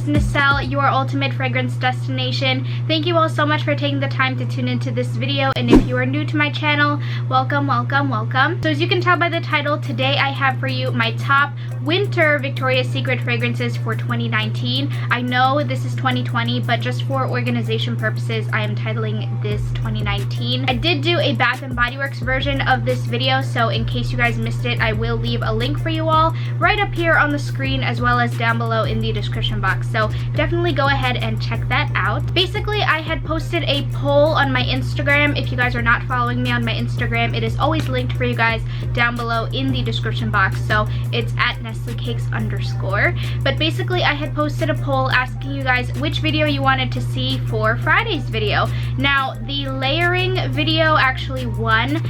Neselle, your ultimate fragrance destination. Thank you all so much for taking the time to tune into this video, and if you are new to my channel, welcome, welcome, welcome. So as you can tell by the title, today I have for you my top winter Victoria's Secret fragrances for 2019. I know this is 2020, but just for organization purposes, I am titling this 2019. I did do a Bath & Body Works version of this video, so in case you guys missed it, I will leave a link for you all right up here on the screen as well as down below in the description box. So definitely go ahead and check that out. Basically, I had posted a poll on my Instagram. If you guys are not following me on my Instagram, it is always linked for you guys down below in the description box. So it's at NeselleCakes_. But basically, I had posted a poll asking you guys which video you wanted to see for Friday's video. Now, the layering video actually won,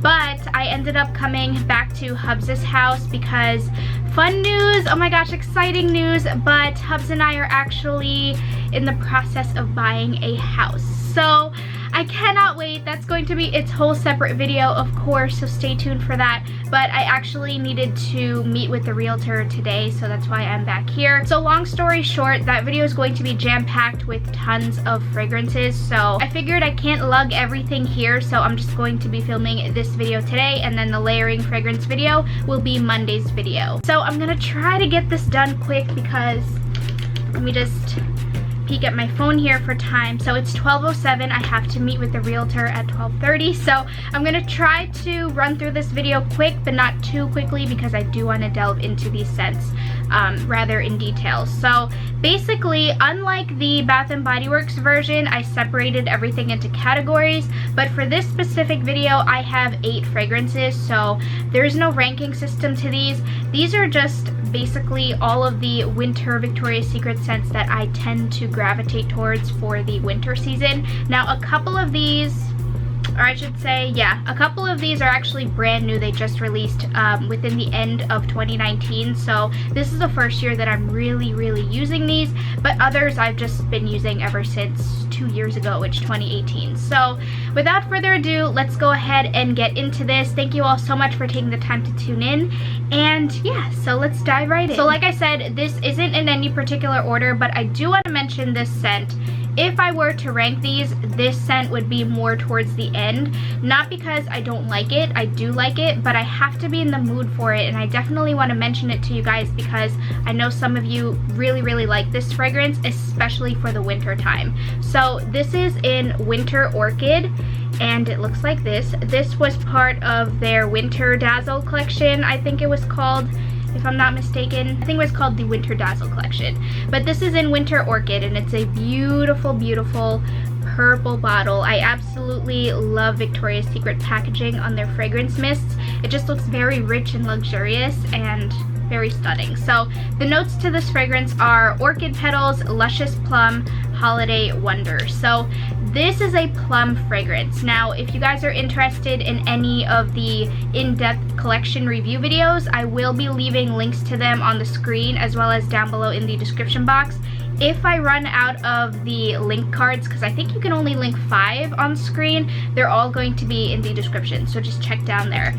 but I ended up coming back to Hubs' house because fun news, oh my gosh, exciting news, but Hubs and I are actually in the process of buying a house. So I cannot wait. That's going to be its whole separate video, of course, so stay tuned for that. But I actually needed to meet with the realtor today, so that's why I'm back here. So long story short, that video is going to be jam-packed with tons of fragrances. So I figured I can't lug everything here, so I'm just going to be filming this video today, and then the layering fragrance video will be Monday's video. So I'm gonna try to get this done quick because let me just peek at my phone here for time. So it's 12:07. I have to meet with the realtor at 12:30. So I'm gonna try to run through this video quick, but not too quickly because I do want to delve into these scents rather in detail. So basically, unlike the Bath & Body Works version, I separated everything into categories, but for this specific video, I have 8 fragrances, so there's no ranking system to these. These are just basically all of the winter Victoria's Secret scents that I tend to gravitate towards for the winter season. Now, a couple of these, or I should say, yeah, a couple of these are actually brand new. They just released within the end of 2019, so this is the first year that I'm really using these, but others I've just been using ever since 2 years ago, which 2018. So without further ado, let's go ahead and get into this. Thank you all so much for taking the time to tune in, and yeah, so let's dive right in. So like I said, this isn't in any particular order, but I do want to mention this scent. If I were to rank these, this scent would be more towards the end. Not because I don't like it, I do like it, but I have to be in the mood for it, and I definitely want to mention it to you guys because I know some of you really like this fragrance, especially for the winter time. So this is in Winter Orchid, and it looks like this. This was part of their Winter Dazzle collection, I think it was called, if I'm not mistaken. I think it was called the Winter Dazzle collection. But this is in Winter Orchid, and it's a beautiful purple bottle. I absolutely love Victoria's Secret packaging on their fragrance mists. It just looks very rich and luxurious and very stunning. So the notes to this fragrance are orchid petals, luscious plum, holiday wonder. So this is a plum fragrance. Now, if you guys are interested in any of the in-depth collection review videos, I will be leaving links to them on the screen as well as down below in the description box. If I run out of the link cards, because I think you can only link 5 on screen, they're all going to be in the description, so just check down there.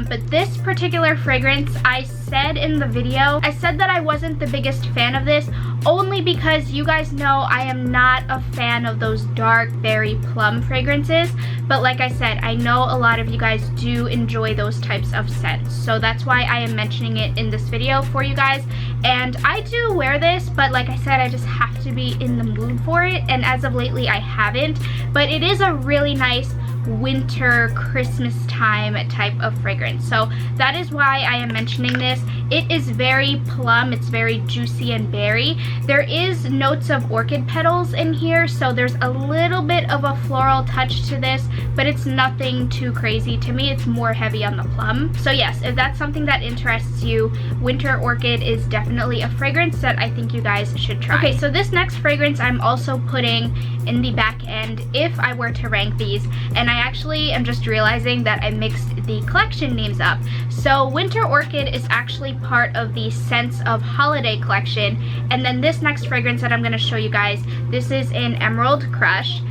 But this particular fragrance, I said in the video, I said that I wasn't the biggest fan of this, only because you guys know I am not a fan of those dark berry plum fragrances, but like I said, I know a lot of you guys do enjoy those types of scents, so that's why I am mentioning it in this video for you guys. And I do wear this, but like I said, I just have to be in the mood for it, and as of lately I haven't, but it is a really nice winter Christmas time type of fragrance, so that is why I am mentioning this. It is very plum, it's very juicy and berry. There is notes of orchid petals in here, so there's a little bit of a floral touch to this, but it's nothing too crazy. To me, it's more heavy on the plum. So yes, if that's something that interests you, Winter Orchid is definitely a fragrance that I think you guys should try. Okay, so this next fragrance I'm also putting in the back end if I were to rank these, and I actually am just realizing that I mixed the collection names up. So Winter Orchid is actually part of the Scents of Holiday collection, and then this next fragrance that I'm going to show you guys, this is in Emerald Crush.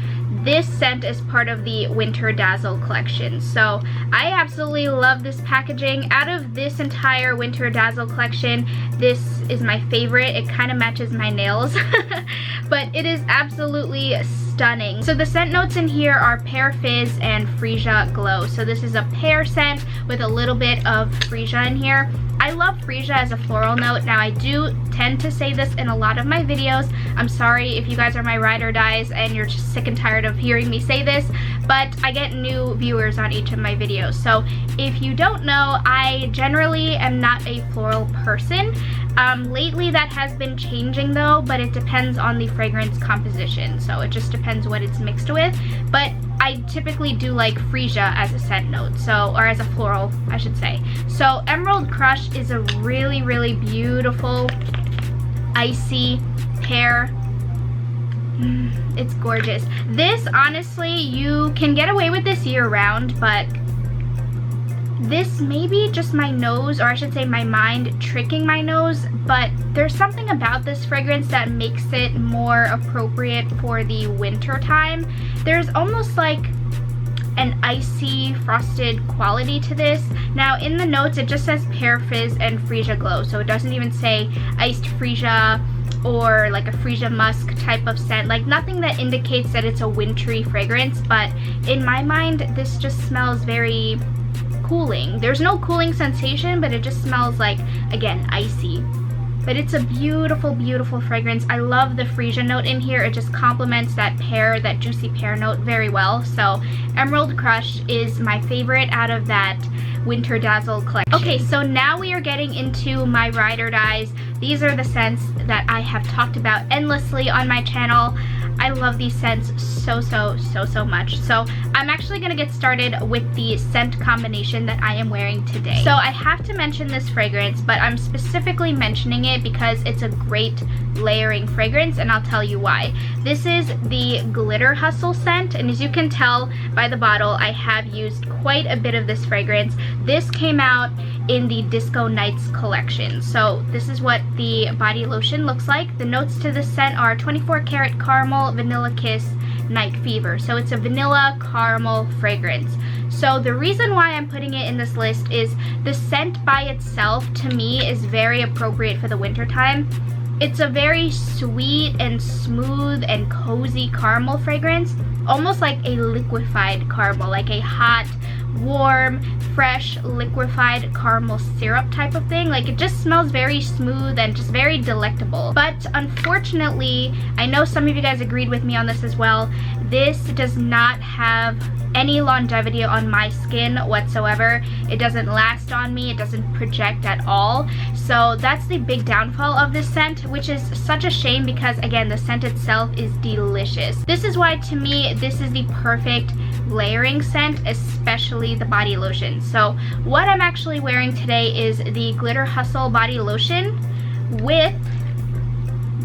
this scent is part of the Winter Dazzle collection. So I absolutely love this packaging. Out of this entire Winter Dazzle collection, this is my favorite. It kind of matches my nails, but it is absolutely stunning. So the scent notes in here are Pear Fizz and Freesia Glow. So this is a pear scent with a little bit of freesia in here. I love freesia as a floral note. Now I do tend to say this in a lot of my videos. I'm sorry if you guys are my ride or dies and you're just sick and tired of hearing me say this, but I get new viewers on each of my videos. So if you don't know, I generally am not a floral person. Lately that has been changing though, but it depends on the fragrance composition. So it just depends what it's mixed with. But I typically do like freesia as a scent note, so, or as a floral, I should say. So Emerald Crush is a really, really beautiful, icy pear. It's gorgeous. This, honestly, you can get away with this year round, but this may be just my nose, or I should say my mind tricking my nose, but there's something about this fragrance that makes it more appropriate for the winter time. There's almost like an icy frosted quality to this. Now in the notes it just says Pear Fizz and Freesia Glow, so it doesn't even say iced freesia or like a freesia musk type of scent, like nothing that indicates that it's a wintry fragrance. But in my mind this just smells very cooling. There's no cooling sensation, but it just smells like, again, icy. But it's a beautiful, beautiful fragrance. I love the freesia note in here. It just complements that pear, that juicy pear note very well. So Emerald Crush is my favorite out of that Winter Dazzle collection. Okay, so now we are getting into my ride or dies. These are the scents that I have talked about endlessly on my channel. I love these scents so much. So I'm actually gonna get started with the scent combination that I am wearing today. So I have to mention this fragrance, but I'm specifically mentioning it because it's a great layering fragrance, and I'll tell you why. This is the Glitter Hustle scent, and as you can tell by the bottle, I have used quite a bit of this fragrance. This came out in the Disco Nights collection. So this is what the body lotion looks like. The notes to this scent are 24 karat caramel, vanilla kiss, night fever. So it's a vanilla caramel fragrance. So the reason why I'm putting it in this list is the scent by itself to me is very appropriate for the winter time. It's a very sweet and smooth and cozy caramel fragrance, almost like a liquefied caramel, like a hot, warm, fresh, liquefied caramel syrup type of thing. Like, it just smells very smooth and just very delectable. But unfortunately, I know some of you guys agreed with me on this as well, this does not have any longevity on my skin whatsoever. It doesn't last on me, it doesn't project at all. So that's the big downfall of this scent, which is such a shame because, again, the scent itself is delicious. This is why, to me, this is the perfect layering scent, especially the body lotion. So what I'm actually wearing today is the Glitter Hustle body lotion with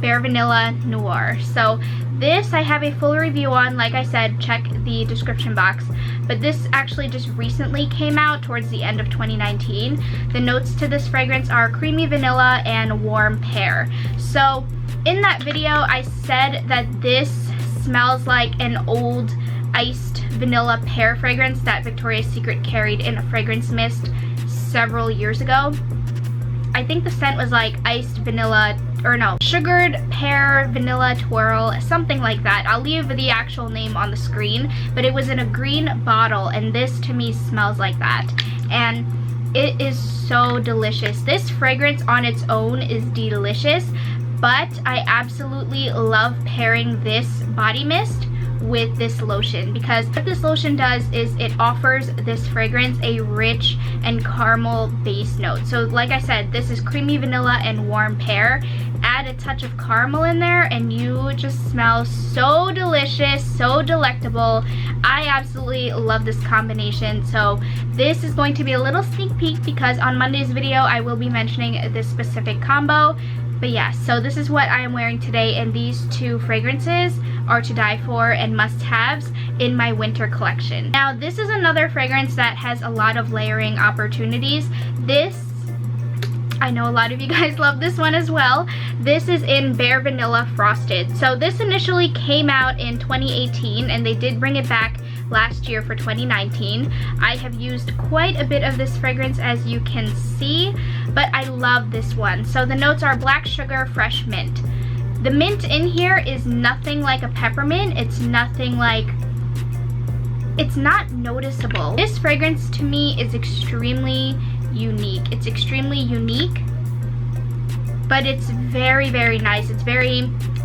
Bare Vanilla Noir. So this I have a full review on. Like I said, check the description box. But this actually just recently came out towards the end of 2019. The notes to this fragrance are creamy vanilla and warm pear. So in that video, I said that this smells like an old iced vanilla pear fragrance that Victoria's Secret carried in a fragrance mist several years ago. I think the scent was like iced vanilla, or no, sugared pear vanilla twirl, something like that. I'll leave the actual name on the screen, but it was in a green bottle, and this to me smells like that. And it is so delicious. This fragrance on its own is delicious, but I absolutely love pairing this body mist with this lotion, because what this lotion does is it offers this fragrance a rich and caramel base note. So like I said, this is creamy vanilla and warm pear. Add a touch of caramel in there and you just smell so delicious, so delectable. I absolutely love this combination. So this is going to be a little sneak peek because on Monday's video I will be mentioning this specific combo. But yeah, so this is what I am wearing today, and these two fragrances are to die for and must-haves in my winter collection. Now, this is another fragrance that has a lot of layering opportunities. This I know a lot of you guys love this one as well. This is in Bare Vanilla Frosted. So this initially came out in 2018 and they did bring it back last year for 2019. I have used quite a bit of this fragrance, as you can see, but I love this one. So the notes are black sugar, fresh mint. The mint in here is nothing like a peppermint. It's nothing like, it's not noticeable. This fragrance to me is extremely unique. It's extremely unique, but it's very, very nice.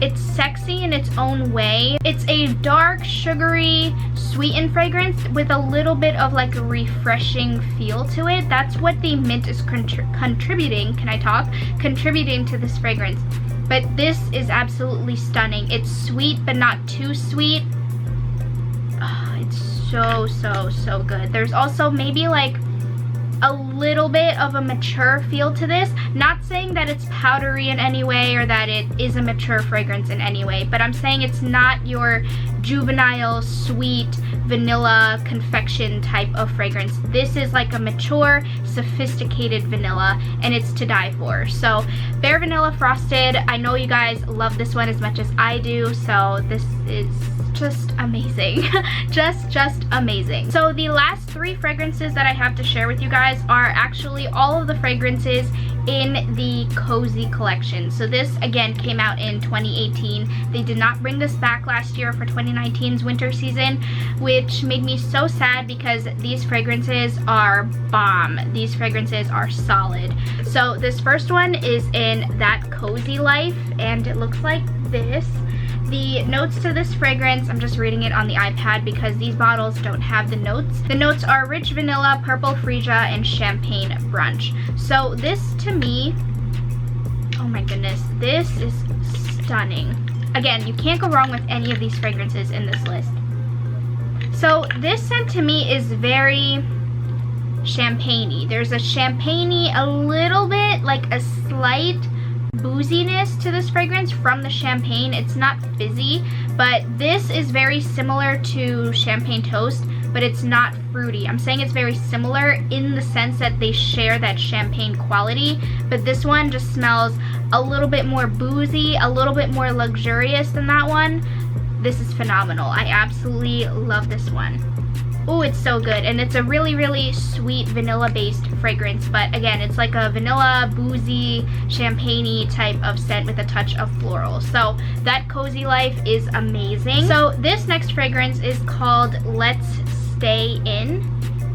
It's sexy in its own way. It's a dark, sugary, sweetened fragrance with a little bit of like a refreshing feel to it. That's what the mint is contributing. Can I talk? Contributing to this fragrance. But this is absolutely stunning. It's sweet, but not too sweet. Oh, it's so, so, so good. There's also maybe like a little bit of a mature feel to this. Not saying that it's powdery in any way or that it is a mature fragrance in any way, but I'm saying it's not your juvenile, sweet, vanilla confection type of fragrance. This is like a mature, sophisticated vanilla, and it's to die for. So Bare Vanilla Frosted, I know you guys love this one as much as I do, so this is just amazing. just amazing. So the last 3 fragrances that I have to share with you guys are actually all of the fragrances in the Cozy collection. So this again came out in 2018. They did not bring this back last year for 2019's winter season, which made me so sad because these fragrances are bomb. These fragrances are solid. So this first one is in That Cozy Life, and it looks like this. The notes to this fragrance, I'm just reading it on the iPad because these bottles don't have the notes. The notes are rich vanilla, purple freesia, and champagne brunch. So this to me, oh my goodness, this is stunning. Again, you can't go wrong with any of these fragrances in this list. So this scent to me is very champagne-y. There's a champagne-y, a little bit, like a slight booziness to this fragrance from the champagne. It's not fizzy, but this is very similar to Champagne Toast, but it's not fruity. I'm saying it's very similar in the sense that they share that champagne quality, but this one just smells a little bit more boozy, a little bit more luxurious than that one. This is phenomenal. I absolutely love this one. Oh, it's so good, and it's a really, really sweet vanilla-based fragrance, but again, it's like a vanilla, boozy, champagne-y type of scent with a touch of floral. So That Cozy Life is amazing. So this next fragrance is called Let's Stay In,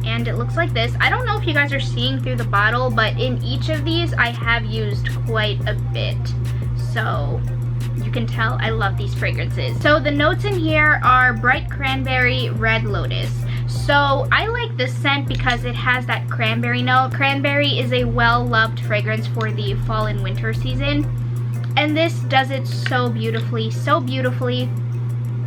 and it looks like this. I don't know if you guys are seeing through the bottle, but in each of these, I have used quite a bit. So you can tell I love these fragrances. So the notes in here are bright cranberry, red lotus. So I like this scent because it has that cranberry note. Cranberry is a well-loved fragrance for the fall and winter season, and this does it so beautifully, so beautifully.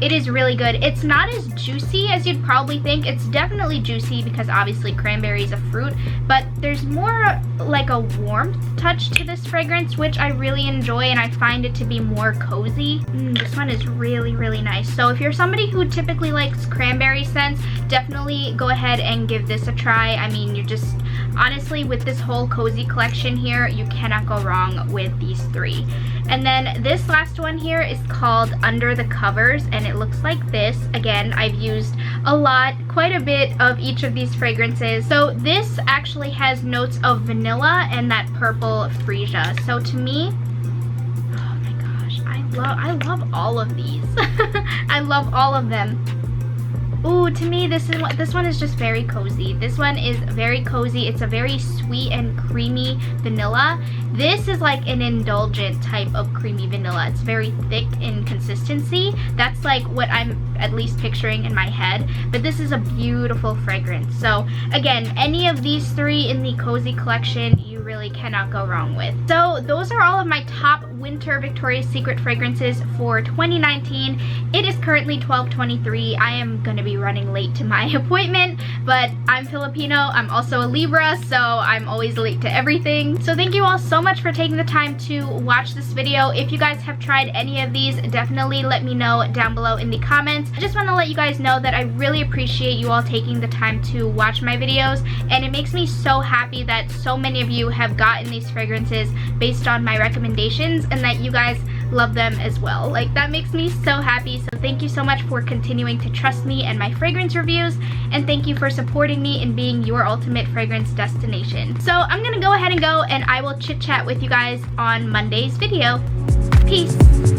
It is really good. It's not as juicy as you'd probably think. It's definitely juicy because obviously cranberry is a fruit, but there's more like a warmth touch to this fragrance, which I really enjoy, and I find it to be more cozy. This one is really, really nice. So if you're somebody who typically likes cranberry scents, definitely go ahead and give this a try. I mean, you just, honestly, with this whole cozy collection here, you cannot go wrong with these 3. And then this last one here is called Under the Covers, and it looks like this. Again, I've used a lot, quite a bit of each of these fragrances. So this actually has notes of vanilla and that purple freesia. So to me, oh my gosh, I love all of these. I love all of them. Ooh, to me, this one is just very cozy. This one is very cozy. It's a very sweet and creamy vanilla. This is like an indulgent type of creamy vanilla. It's very thick in consistency. That's like what I'm at least picturing in my head. But this is a beautiful fragrance. So again, any of these 3 in the cozy collection, you really cannot go wrong with. So those are all of my top winter Victoria's Secret fragrances for 2019. It is currently 12:23. I am gonna be running late to my appointment, but I'm Filipino. I'm also a Libra, so I'm always late to everything. So thank you all so much for taking the time to watch this video. If you guys have tried any of these, definitely let me know down below in the comments. I just want to let you guys know that I really appreciate you all taking the time to watch my videos, and it makes me so happy that so many of you have gotten these fragrances based on my recommendations and that you guys love them as well. Like, that makes me so happy. So thank you so much for continuing to trust me and my fragrance reviews, and thank you for supporting me in being your ultimate fragrance destination. So I'm gonna go ahead and I will chit chat with you guys on Monday's video. Peace.